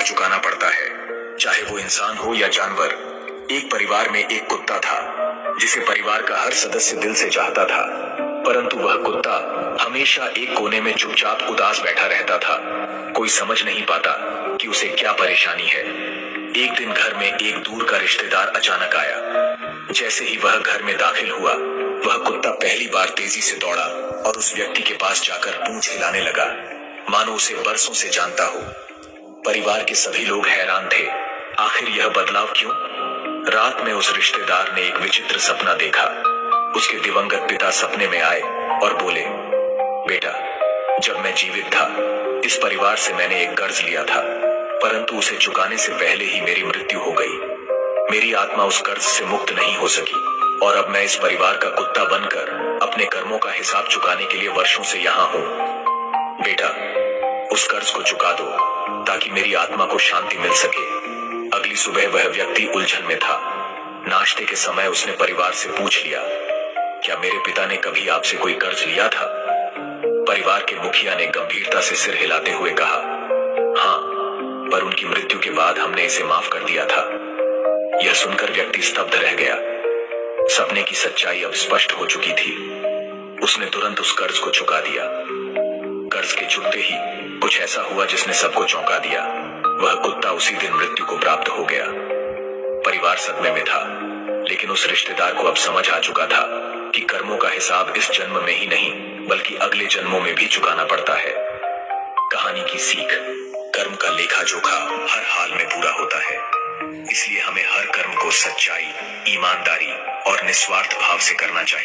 चुकाना पड़ता है, चाहे वो इंसान हो या जानवर। एक परिवार में एक कुत्ता था जिसे परिवार का हर सदस्य दिल से चाहता था, परंतु वह कुत्ता हमेशा एक कोने में चुपचाप उदास बैठा रहता था। कोई समझ नहीं पाता कि उसे क्या परेशानी है। एक दिन घर में एक दूर का रिश्तेदार अचानक आया। जैसे ही वह घर में दाखिल हुआ, वह कुत्ता पहली बार तेजी से दौड़ा और उस व्यक्ति के पास जाकर पूंछ हिलाने लगा, मानो उसे बरसों से जानता हो। परिवार के सभी लोग हैरान थे, आखिर यह बदलाव क्यों? रात में उस रिश्तेदार ने एक विचित्र सपना देखा। उसके दिवंगत पिता सपने में आए और बोले, बेटा, जब मैं जीवित था, इस परिवार से मैंने एक कर्ज लिया था, परंतु उसे चुकाने से पहले ही मेरी मृत्यु हो गई। मेरी आत्मा उस कर्ज से मुक्त नहीं हो सकी और अब मैं इस परिवार का कुत्ता बनकर अपने कर्मों का हिसाब चुकाने के लिए वर्षों से यहाँ हूँ। बेटा, उस कर्ज को चुका दो ताकि मेरी आत्मा को शांति मिल सके। अगली सुबह वह व्यक्ति उलझन में था। नाश्ते के समय उसने परिवार से पूछ लिया, क्या मेरे पिता ने कभी आपसे कोई कर्ज लिया था? परिवार के मुखिया ने गंभीरता से सिर हिलाते हुए कहा, हाँ, पर उनकी मृत्यु के बाद हमने इसे माफ कर दिया था। यह सुनकर व्यक्ति स्तब्ध रह गया। सपने की सच्चाई अब स्पष्ट हो चुकी थी। उसने तुरंत उस कर्ज को चुका दिया। कर्ज के चुकते ही कुछ ऐसा हुआ जिसने सबको चौंका दिया। वह कुत्ता उसी दिन मृत्यु को प्राप्त हो गया। परिवार सदमे में था, लेकिन उस रिश्तेदार को अब समझ आ चुका था कि कर्मों का हिसाब इस जन्म में ही नहीं बल्कि अगले जन्मों में भी चुकाना पड़ता है। कहानी की सीख, कर्म का लेखा जोखा हर हाल में पूरा होता है, इसलिए हमें हर कर्म को सच्चाई, ईमानदारी और निस्वार्थ भाव से करना चाहिए।